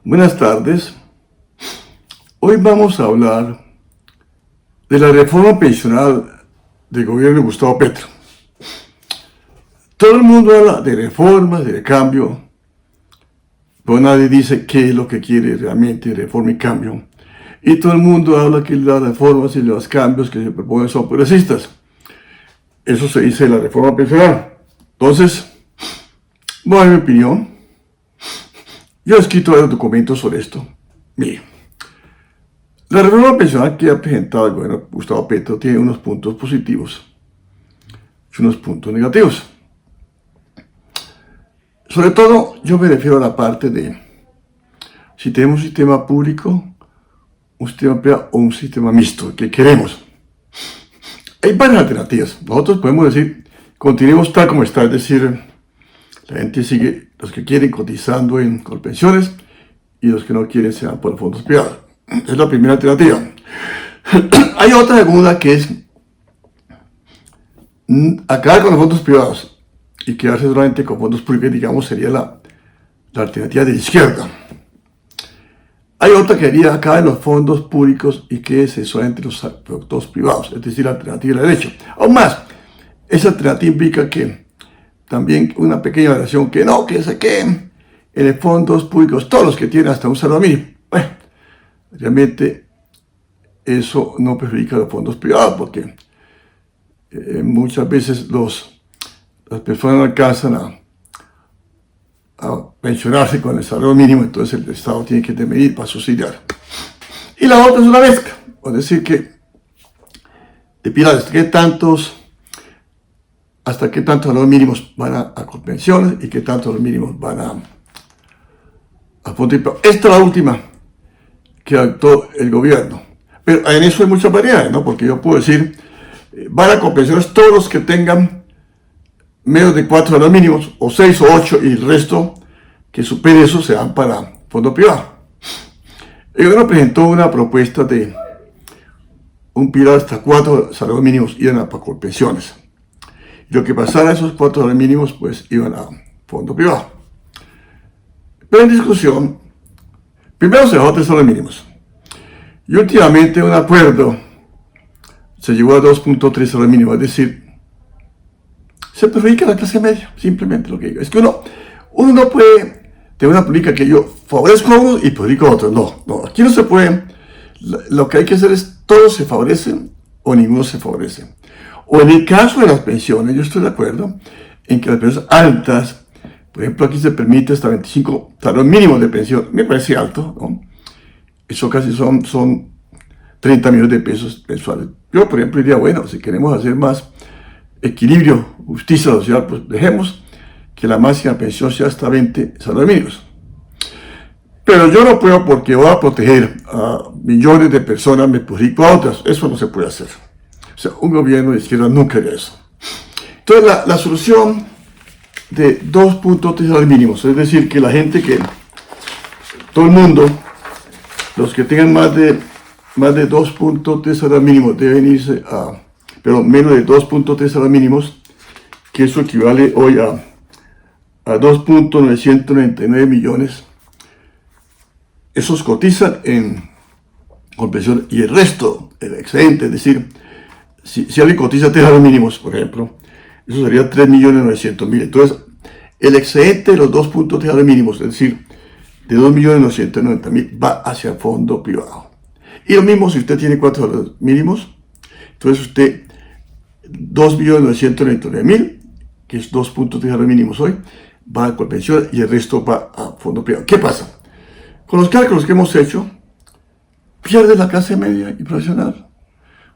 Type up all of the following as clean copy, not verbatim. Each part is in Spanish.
Buenas tardes. Hoy vamos a hablar de la reforma pensional del gobierno de Gustavo Petro. Todo el mundo habla de reformas, de cambio, pero nadie dice qué es lo que quiere realmente reforma y cambio. Y todo el mundo habla que las reformas y los cambios que se proponen son progresistas. Eso se dice de la reforma pensional. Entonces, voy a dar mi opinión. Yo he escrito varios documentos sobre esto. Mire, la reforma pensional que ha presentado el gobierno de Gustavo Petro tiene unos puntos positivos y unos puntos negativos. Sobre todo, yo me refiero a la parte de si tenemos un sistema público, un sistema privado o un sistema mixto, que queremos. Hay varias alternativas. Nosotros podemos decir, continuemos tal como está, es decir, la gente sigue, los que quieren cotizando en Colpensiones y los que no quieren se van por fondos privados. Es la primera alternativa. Hay otra segunda que es acabar con los fondos privados y quedarse solamente con fondos públicos, digamos, sería la alternativa de la izquierda. Hay otra que sería acabar en los fondos públicos y quedarse solamente los productos privados, es decir, la alternativa de la derecha. Aún más, esa alternativa implica que también una pequeña variación que no, que se queden en los fondos públicos, todos los que tienen hasta un salario mínimo. Bueno, realmente eso no perjudica a los fondos privados porque muchas veces las personas no alcanzan a pensionarse con el salario mínimo, entonces el Estado tiene que intervenir para subsidiar. Y la otra es una mezcla, es decir, que depende hasta qué tantos salarios mínimos van a pensiones y qué tantos salarios mínimos van a fondos privados. Esta es la última que adoptó el gobierno. Pero en eso hay muchas variedades, ¿no? Porque yo puedo decir, van a pensiones todos los que tengan menos de 4 salarios mínimos, o 6 o 8, y el resto que supere eso se van para fondo privado. El gobierno presentó una propuesta de un pilar hasta 4 salarios mínimos iban a pensiones. Lo que pasara esos 4 salarios mínimos, pues iban a fondo privado. Pero en discusión, primero se dejó 3 salarios mínimos. Y últimamente un acuerdo se llegó a 2.3 salarios mínimos, es decir, se perjudica a la clase media, simplemente lo que digo. Es que uno no puede tener una política que yo favorezco a uno y perjudico a otros. No, aquí no se puede. Lo que hay que hacer es todos se favorecen o ninguno se favorece. O en el caso de las pensiones, yo estoy de acuerdo en que las pensiones altas, por ejemplo, aquí se permite hasta 25 salarios mínimos de pensión, me parece alto, ¿no? Eso casi son 30 millones de pesos mensuales. Yo, por ejemplo, diría, bueno, si queremos hacer más equilibrio, justicia social, pues dejemos que la máxima pensión sea hasta 20 salarios mínimos. Pero yo no puedo, porque voy a proteger a millones de personas, me perjudico a otras. Eso no se puede hacer. O sea, un gobierno de izquierda nunca haría eso. Entonces, la solución de 2.3 salarios mínimos, es decir, que la gente todo el mundo, los que tengan más de 2.3 salarios mínimos deben irse pero menos de 2.3 salarios mínimos, que eso equivale hoy a 2.999 millones. Esos cotizan en Colpensiones y el resto, el excedente, es decir, si alguien cotiza 3 salarios mínimos, por ejemplo, eso sería 3.900.000. Entonces, el excedente de los 2.3 salarios mínimos, es decir, de 2.990.000, va hacia el fondo privado. Y lo mismo si usted tiene 4 salarios mínimos, entonces usted 2.999.000, que es 2.3 salarios mínimos hoy, va a Colpensiones y el resto va a fondo privado. ¿Qué pasa? Con los cálculos que hemos hecho, pierde la clase media y profesional.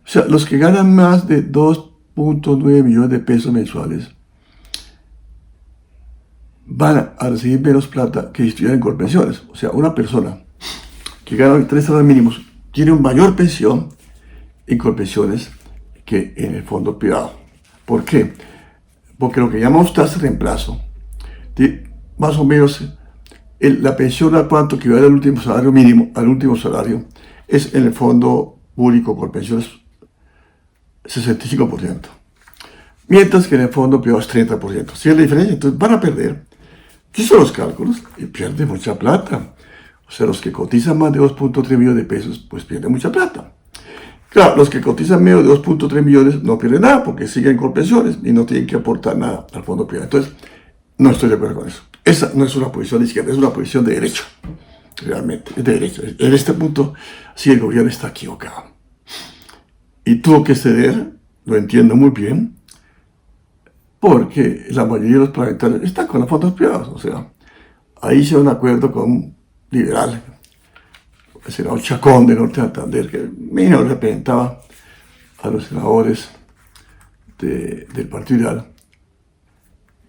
O sea, los que ganan más de 2.9 millones de pesos mensuales van a recibir menos plata que si estuvieran en Colpensiones. O sea, una persona que gana 3 salarios mínimos tiene una mayor pensión en Colpensiones que en el fondo privado. ¿Por qué? Porque lo que llamamos tasa de reemplazo, más o menos la pensión a cuánto equivale al último salario mínimo, al último salario, es en el fondo público Colpensiones 65%. Mientras que en el fondo privado es 30%. Si es la diferencia, entonces van a perder. ¿Qué son los cálculos? Y pierden mucha plata. O sea, los que cotizan más de 2.3 millones de pesos, pues pierden mucha plata. Claro, los que cotizan menos de 2.3 millones no pierden nada porque siguen con pensiones y no tienen que aportar nada al fondo privado. Entonces, no estoy de acuerdo con eso. Esa no es una posición de izquierda, es una posición de derecha. Realmente, es de derecha. En este punto, sí, el gobierno está equivocado. Y tuvo que ceder, lo entiendo muy bien, porque la mayoría de los parlamentarios están con los fondos privados. O sea, ahí hice un acuerdo con un liberal, el senador Chacón de Norte de Santander, que menos representaba a los senadores del Partido Liberal,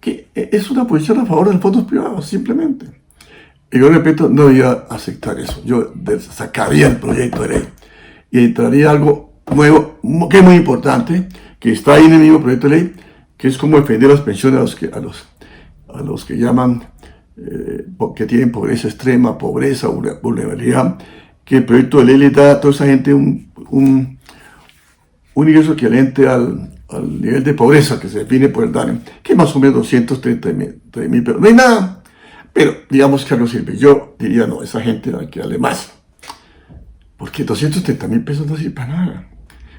que es una posición a favor de los fondos privados, simplemente. Y yo repito, no iba a aceptar eso. Yo sacaría el proyecto de ley y entraría algo nuevo, que es muy importante, que está ahí en el mismo proyecto de ley, que es como defender las pensiones a los que llaman, que tienen pobreza extrema, pobreza, vulnerabilidad, que el proyecto de ley le da a toda esa gente un ingreso equivalente al nivel de pobreza que se define por el DANE, que es más o menos 233.000 pesos. No hay nada, pero digamos que algo sirve. Yo diría, no, esa gente hay que darle más, porque 230.000 pesos no sirve para nada,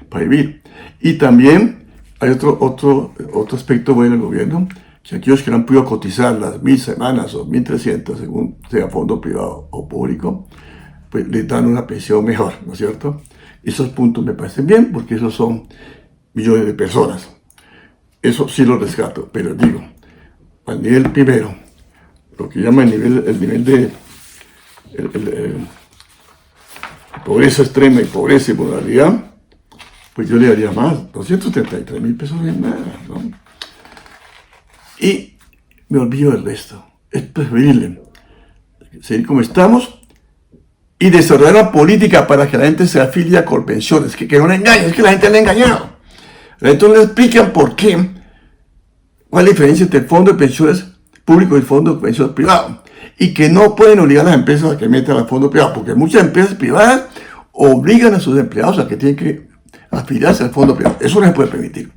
para vivir. Y también hay otro aspecto bueno del gobierno, que aquellos que no han podido cotizar las 1.000 semanas o 1.300, según sea fondo privado o público, pues les dan una pensión mejor, ¿no es cierto? Esos puntos me parecen bien, porque esos son millones de personas. Eso sí lo rescato, pero digo, al nivel primero, lo que llama el nivel de pobreza extrema y pobreza y vulnerabilidad, pues yo le daría más, 233.000 pesos no es nada, ¿no? Y me olvido del resto. Es preferible seguir como estamos y desarrollar una política para que la gente se afilie a Colpensiones, que no le engañen, es que la gente le ha engañado. La gente no le explican por qué, cuál es la diferencia entre el fondo de pensiones público y el fondo de pensiones privado, y que no pueden obligar a las empresas a que metan al fondo privado, porque muchas empresas privadas obligan a sus empleados a que tienen que afiliarse al fondo privado. Eso no se puede permitir.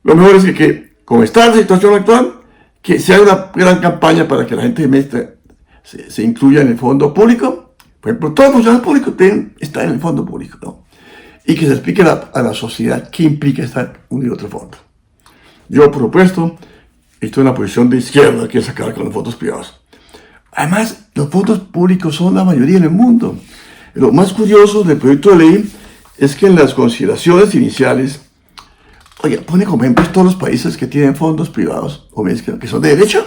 Lo mejor es que como está la situación actual, que se haga una gran campaña para que la gente se incluya en el fondo público. Por ejemplo, todos los funcionarios públicos deben estar en el fondo público, ¿no? Y que se explique a la sociedad qué implica estar unido a otro fondo. Yo, por supuesto, estoy en la posición de izquierda, que es acabar con los fondos privados. Además, los fondos públicos son la mayoría en el mundo. Lo más curioso del proyecto de ley es que en las consideraciones iniciales, oye, pone como ejemplo todos los países que tienen fondos privados, o que son de derecha,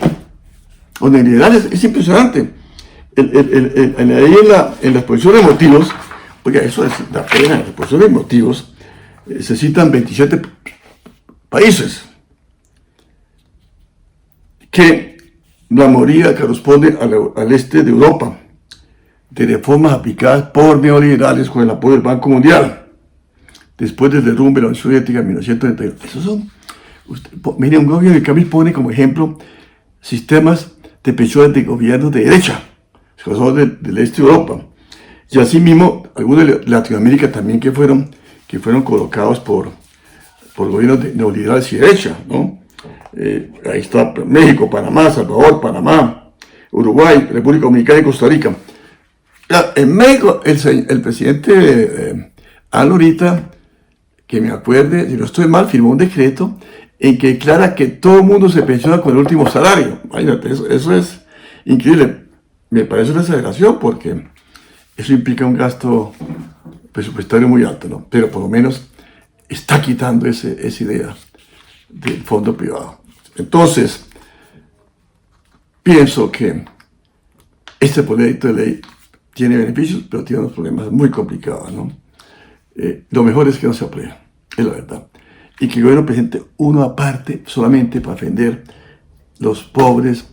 o de liberales. Es impresionante. En la exposición de motivos, oiga, eso es la pena, en la exposición de motivos, se citan 27 países que la mayoría corresponde al este de Europa, de reformas aplicadas por neoliberales con el apoyo del Banco Mundial, después del derrumbe de la Unión Soviética en 1991. Esos son, mire, un gobierno que a mí pone como ejemplo sistemas de pensiones de gobiernos de derecha, que son del este de Europa, y asimismo algunos de Latinoamérica también que fueron colocados por gobiernos neoliberales y derecha, ¿no? Ahí está México, Panamá, Salvador, Panamá, Uruguay, República Dominicana y Costa Rica. En México, el presidente ahorita, que me acuerde, si no estoy mal, firmó un decreto en que declara que todo el mundo se pensiona con el último salario. Imagínate, eso es increíble. Me parece una exageración porque eso implica un gasto presupuestario muy alto, ¿no? Pero por lo menos está quitando esa idea del fondo privado. Entonces, pienso que este proyecto de ley tiene beneficios, pero tiene unos problemas muy complicados, ¿no? Lo mejor es que no se apruebe, es la verdad. Y que el gobierno presente uno aparte solamente para defender los pobres,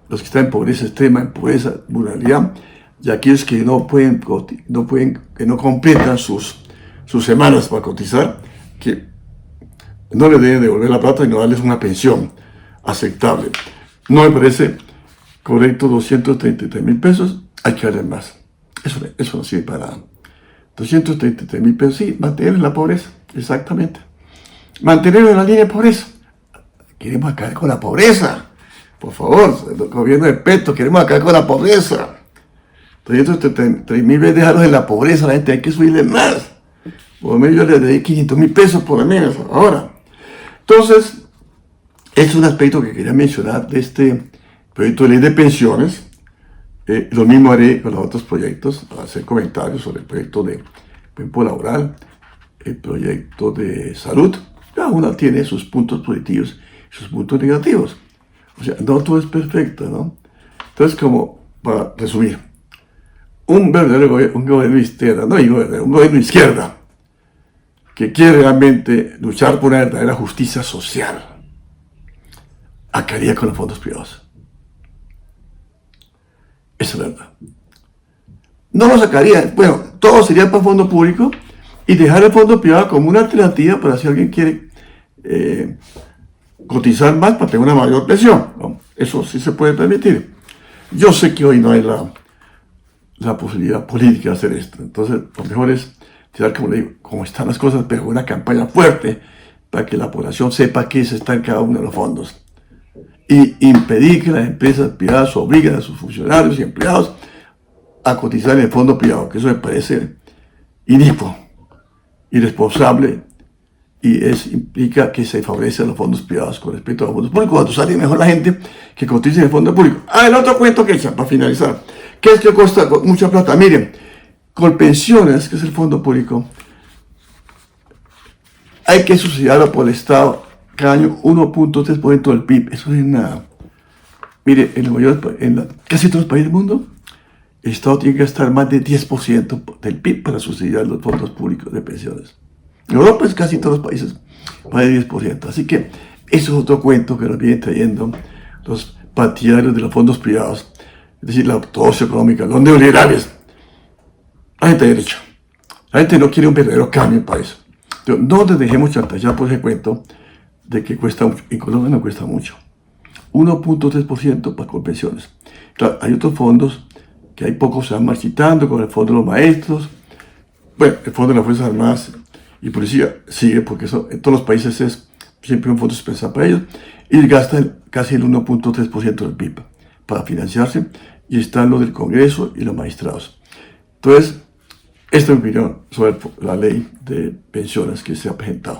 los que están en pobreza extrema, en pobreza, vulnerabilidad, y aquellos que que no completan sus semanas para cotizar, que no le deben devolver la plata y no darles una pensión aceptable. No me parece correcto 233.000 pesos, hay que darles más. Eso no sirve para nada. 233.000 pesos, sí, mantener en la pobreza, exactamente. Mantener en la línea de pobreza. Queremos acabar con la pobreza. Por favor, el gobierno de Petro, queremos acabar con la pobreza. 333.000 veces dejarlos en la pobreza, la gente hay que subirle más. Por lo menos yo les doy 500.000 pesos por lo menos ahora. Entonces, este es un aspecto que quería mencionar de este proyecto de ley de pensiones. Lo mismo haré con los otros proyectos, hacer comentarios sobre el proyecto de tiempo laboral, el proyecto de salud. Cada una tiene sus puntos positivos y sus puntos negativos. O sea, no todo es perfecto, ¿no? Entonces, como para resumir, un verdadero gobierno de izquierda, no digo verdadero, un gobierno de izquierda que quiere realmente luchar por una verdadera justicia social, acabaría con los fondos privados. Esa es la verdad. No lo sacaría, bueno, todo sería para fondo público y dejar el fondo privado como una alternativa para si alguien quiere cotizar más para tener una mayor pensión, ¿no? Eso sí se puede permitir. Yo sé que hoy no hay la posibilidad política de hacer esto, entonces lo mejor es tirar, como le digo, como están las cosas, pero una campaña fuerte para que la población sepa qué se está en cada uno de los fondos y impedir que las empresas privadas obliguen a sus funcionarios y empleados a cotizar en el fondo privado, que eso me parece inicuo, irresponsable, y implica que se favorecen los fondos privados con respecto a los fondos públicos, cuando sale mejor la gente que cotiza en el fondo público. El otro cuento que echa, para finalizar, ¿qué es que cuesta mucha plata? Miren, Colpensiones, que es el fondo público, hay que subsidiarlo por el Estado cada año 1.3% del PIB, eso es nada. Mire, en casi todos los países del mundo, el Estado tiene que gastar más de 10% del PIB para subsidiar los fondos públicos de pensiones. En Europa es casi todos los países, más de 10%. Así que eso es otro cuento que nos vienen trayendo los partidarios de los fondos privados, es decir, la ortodoxia económica, los neoliberales. La gente de derecha. La gente no quiere un verdadero cambio en el país. Entonces, no nos dejemos chantajear por ese cuento de que cuesta mucho. En Colombia no cuesta mucho. 1.3% para Colpensiones. Claro, hay otros fondos que hay pocos se van marchitando, como el fondo de los maestros. Bueno, el fondo de las Fuerzas Armadas y Policía sigue, porque eso, en todos los países es siempre un fondo especial para ellos, y gastan casi el 1.3% del PIB para financiarse, y están los del Congreso y los magistrados. Entonces, esta es mi opinión sobre la ley de pensiones que se ha presentado.